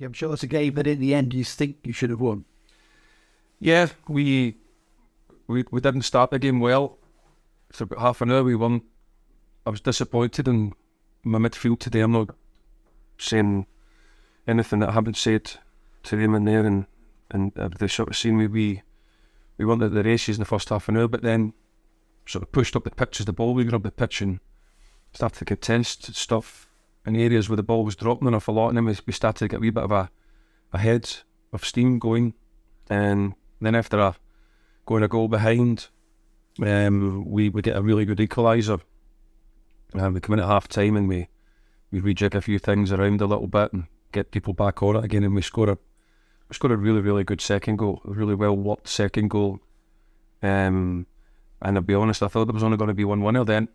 I'm sure it's a game that in the end you think you should have won. Yeah, we didn't start the game well. For about half an hour we won. I was disappointed in my midfield today. I'm not saying anything that I haven't said to them in there, and they sort of seen we weren't at the races in the first half an hour, but then sort of pushed up the pitch as the ball we got up the pitch and started to contest stuff in areas where the ball was dropping an awful lot, and then we started to get a wee bit of a head of steam going, and then after going a goal behind, we get a really good equaliser. We come in at half time and we rejig a few things around a little bit and get people back on it again, and we score a really, really good second goal, a really well worked second goal. And I'll be honest, I thought there was only going to be one winner then.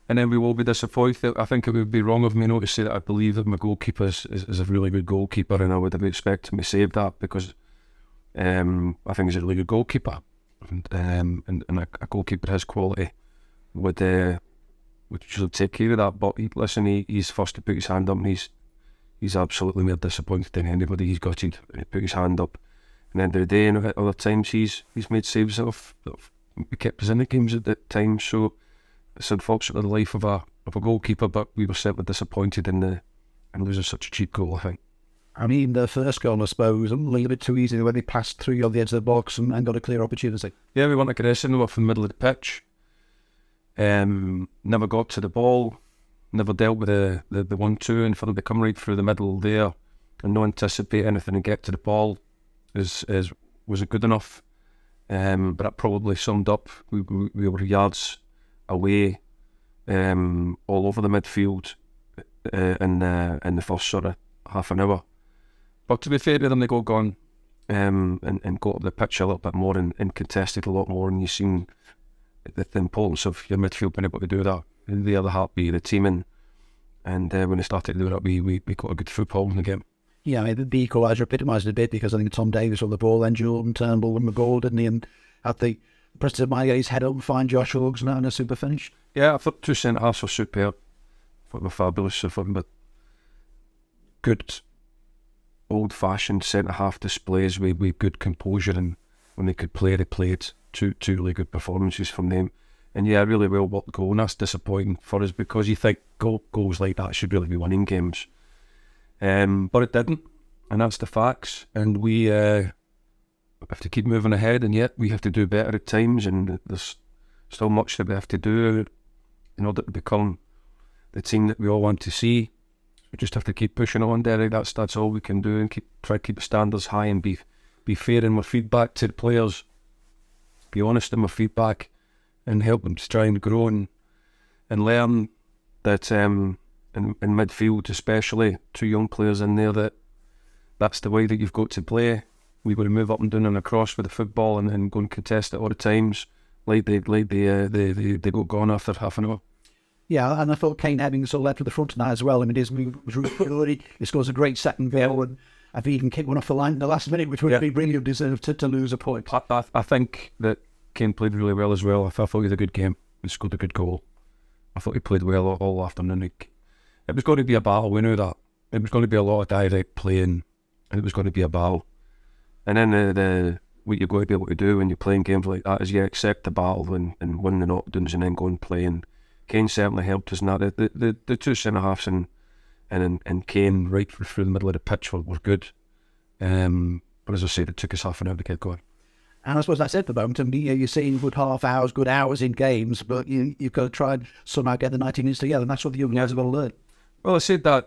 And then we will be disappointed. I think it would be wrong of me not to say that I believe that my goalkeeper is a really good goalkeeper, and I would have expected him to save that because I think he's a really good goalkeeper. And a goalkeeper of his quality would usually take care of that. But he's first to put his hand up, and he's absolutely more disappointed than anybody. He's got to put his hand up. And at the end of the day, and at other times, he's made saves of kept us in the games at that time. So it's unfortunately the life of a goalkeeper, but we were certainly disappointed in losing such a cheap goal, I think. I mean, the first goal, I suppose, a little bit too easy when they passed through on the edge of the box and got a clear opportunity. Yeah, we weren't aggressive enough from the middle of the pitch. Never got to the ball, never dealt with the 1-2, and for them to come right through the middle there and not anticipate anything and get to the ball wasn't good enough. But that probably summed up. We were yards away, all over the midfield in the first sort of half an hour. But to be fair to them, they got gone and got up the pitch a little bit more and contested a lot more, and you've seen the importance of your midfield being able to do that. They are the heartbeat of the team, and when they started to do that, we got a good football in the game. Yeah, I mean, the equaliser epitomised a bit because I think Tom Davies on the ball, then Jordan Turnbull won the goal, didn't he? And had the Preston might get his head up and find Josh Hughes and a super finish. Yeah, I thought two centre-halves were superb. I thought they were fabulous. I thought them, but good old-fashioned centre-half displays with good composure, and when they could play, they played. Two really good performances from them. And yeah, really well worked goal, and that's disappointing for us because you think goals like that should really be winning games. But it didn't, and that's the facts. And we have to keep moving ahead, and yet we have to do better at times, and there's still much that we have to do in order to become the team that we all want to see. We just have to keep pushing on, Derek. That's all we can do, and try to keep the standards high and be fair in our feedback to the players. Be honest in my feedback and help them to try and grow and learn that in midfield, especially two young players in there, that's the way that you've got to play. We've got to move up and down and across with the football and go and contest it all the times like they got gone after half an hour. Yeah, and I thought Kane Hemmings sort of led to the front tonight as well. I mean, his move was really good. He scores a great second goal, and I've even kicked one off the line in the last minute, which would be brilliant, deserved to lose a point. I think that Kane played really well as well. I thought he had a good game. He scored a good goal. I thought he played well all afternoon. It was going to be a battle, we knew that. It was going to be a lot of direct playing, and it was going to be a battle. And then what you're going to be able to do when you're playing games like that is you accept the battle and win the knockdowns and then go and play. And Kane certainly helped us in that. The two centre-halves and Kane right through the middle of the pitch were good. But as I said, it took us half an hour to get going. And I suppose that's it for the moment. I mean, you're seeing good half hours, good hours in games, but you've got to try and somehow get the 90 minutes together, and that's what the young guys have got to learn. Well, I said that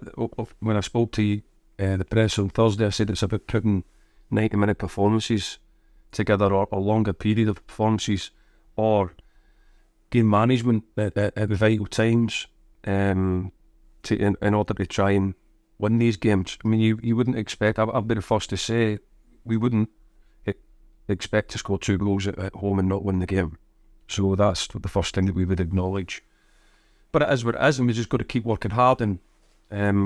when I spoke to you, the press on Thursday. I said it's about putting 90-minute performances together, or longer period of performances, or game management at vital times in order to try and win these games. I mean, you wouldn't expect, I'll be the first to say, we wouldn't expect to score 2 goals at home and not win the game. So that's the first thing that we would acknowledge. But it is what it is, and we just got to keep working hard, and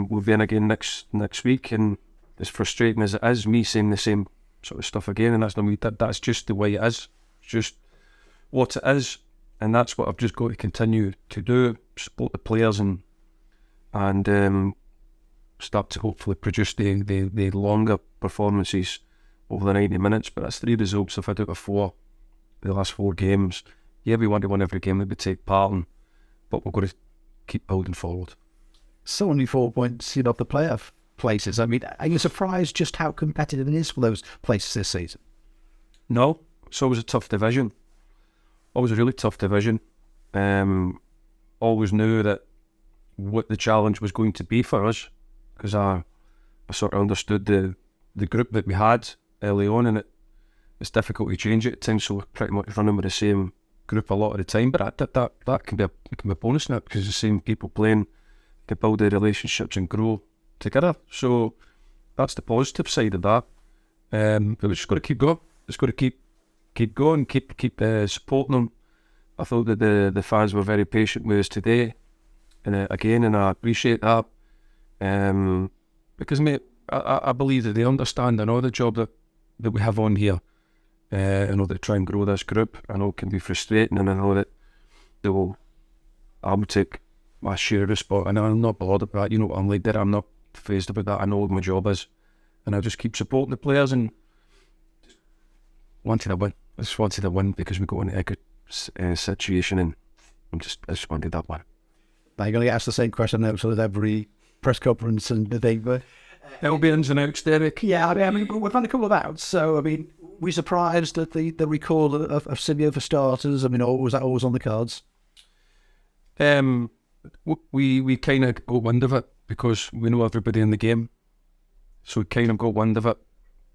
we'll be in again next week. And as frustrating as it is, me saying the same sort of stuff again, and that's just the way it is. It's just what it is, and that's what I've just got to continue to do. Support the players and start to hopefully produce the longer performances over the 90 minutes. But that's 3 results I've had out of 4, the last 4 games. Yeah, we want to win every game that we take part in, but we've got to keep building forward. So only 4 points, you know, the playoff places. I mean, are you surprised just how competitive it is for those places this season? No, it's always a tough division. Always a really tough division. Always knew that what the challenge was going to be for us, because I sort of understood the group that we had early on, and it's difficult to change it at times, so we're pretty much running with the same group a lot of the time, but that can be a bonus now, because the same people playing can build their relationships and grow together. So that's the positive side of that. But we've just got to keep going. Just got to keep going, keep supporting them. I thought that the fans were very patient with us today, and again, and I appreciate that. Because mate, I believe that they understand. I know the job that we have on here. I know that try and grow this group, I know it can be frustrating, and I know that I will take my share of the spot, and I'm not bothered about that. You know what I'm like there. I'm not phased about that. I know what my job is, and I just keep supporting the players and wanted a win. I just wanted a win because we got in a good situation, and I just wanted that one. I'm going to ask the same question now, so that every press conference and the thing, but it'll be ins and outs, Derek. Yeah, I mean, we've had a couple of outs, so I mean, we surprised at the recall of Simeo for starters. I mean, was that always on the cards? We kind of got wind of it because we know everybody in the game, so we kind of got wind of it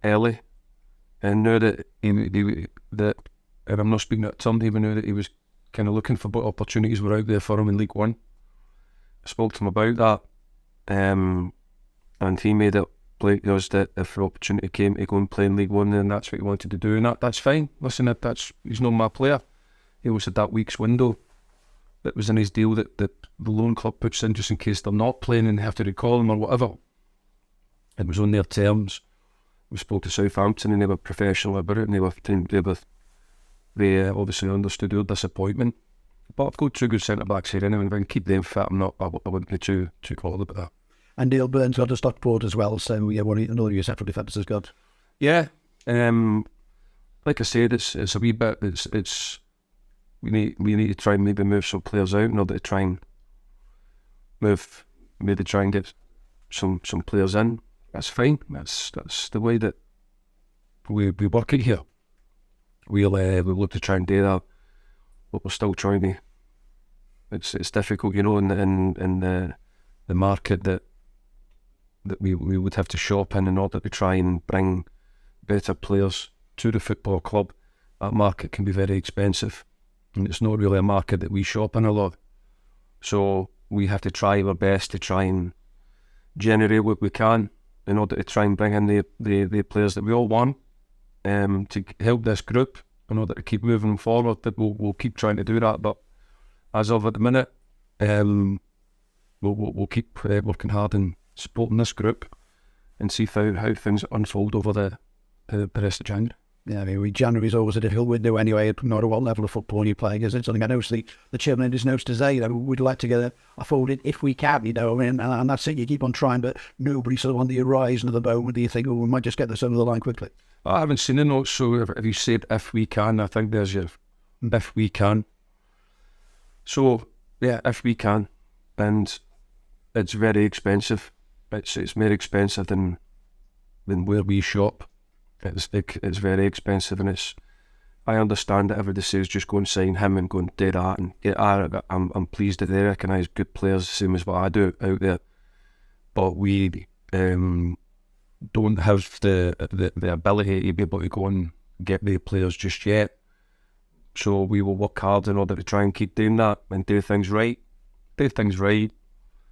early, and knew that and I'm not speaking at Tom, even knew that he was kind of looking for what opportunities were out there for him in League One. I spoke to him about that, and he made it plain to us that if the opportunity came to go and play in League One, then that's what he wanted to do, and that's fine. Listen, he's not my player. He always had that week's window that was in his deal that the loan club puts in just in case they're not playing and they have to recall him or whatever. It was on their terms. We spoke to Southampton and they were professional about it, and they obviously understood our disappointment. But I've got 2 good centre-backs here anyway, and if I can keep them fit, I wouldn't be too bothered about that. And Neil Byrne's got a Stockport as well, so yeah, another of your central defenders has got. Yeah, like I said, it's a wee bit. It's we need to try and maybe move some players out in order to try and get some players in. That's fine. That's the way that we work it here. We'll look to try and do that, but we're still trying to. It's difficult, you know, in the market that we would have to shop in order to try and bring better players to the football club. That market can be very expensive, and it's not really a market that we shop in a lot. So we have to try our best to try and generate what we can in order to try and bring in the players that we all want, to help this group in order to keep moving forward. That we'll keep trying to do that, but as of at the minute, we'll keep working hard and supporting this group and see how things unfold over the rest of January. Yeah, I mean, January is always a difficult window anyway, no matter what level of football you're playing, is it? Something I noticed the chairman in his notes to say, you know, we'd like to get a fold in if we can, you know, I mean, and that's it, you keep on trying, but nobody's sort of on the horizon at the moment. Do you think, oh, we might just get this over the line quickly? I haven't seen the notes, so if you said if we can, I think there's your if we can. So, yeah, if we can, and it's very expensive. It's more expensive than where we shop. It's very expensive, and I understand that everybody says just go and sign him and go and do that, and I'm pleased that they recognise good players the same as what I do out there, but we don't have the ability to be able to go and get the players just yet. So we will work hard in order to try and keep doing that and do things right.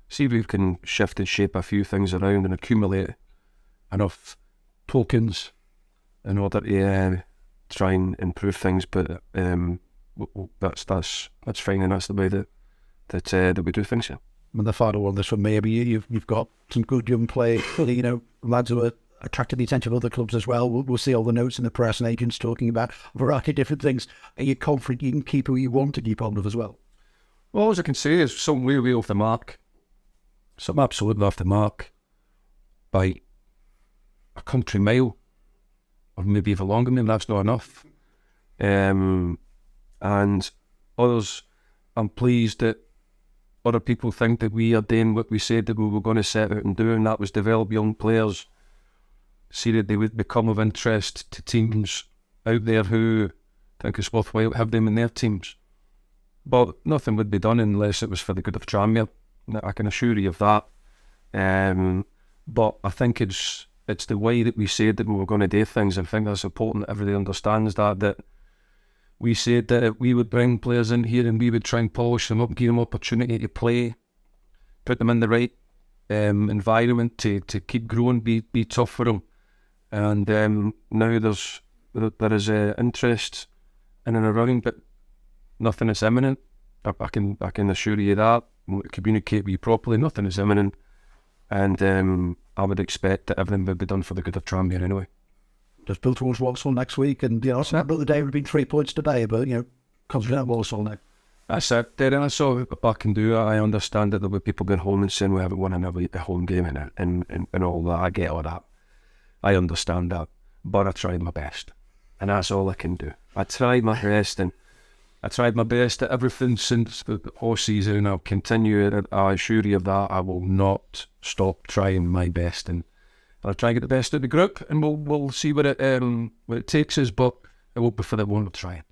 See if we can shift and shape a few things around and accumulate enough tokens in order to try and improve things. But that's fine, and that's the way that we do things here. And the final one, this for maybe you've got some good young players, you know, lads who are attracted the attention of other clubs as well. We'll see all the notes in the press and agents talking about a variety of different things. Are you confident you can keep who you want to keep hold of as well? Well, all I can say is some way off the mark. Some absolutely off the mark. by a country mile, or maybe even longer. Maybe that's not enough. And others, I'm pleased that other people think that we are doing what we said that we were going to set out and do, and that was develop young players, see that they would become of interest to teams out there who think it's worthwhile to have them in their teams. But nothing would be done unless it was for the good of Tranmere. I can assure you of that. But I think it's the way that we said that we were going to do things. I think that's important that everybody understands that we said that we would bring players in here and we would try and polish them up, give them opportunity to play, put them in the right environment to keep growing, be tough for them. And now there is interest in and around, but nothing is imminent. I can assure you that. We'll communicate with you properly. Nothing is imminent, and I would expect that everything would be done for the good of Tranmere anyway. Just build towards Walsall next week, and it's not the other day would have been 3 points today, but concentrate on Walsall now. That's it. Then I saw what I can do. I understand that there were people going home and saying we haven't won another home game and all that. I get all that. I understand that, but I tried my best, and that's all I can do. I tried my best, and I tried my best at everything since the whole season, and I'll continue it. I assure you of that. I will not stop trying my best, and I'll try and get the best out of the group, and we'll see what it takes us, but it won't be for the one of trying.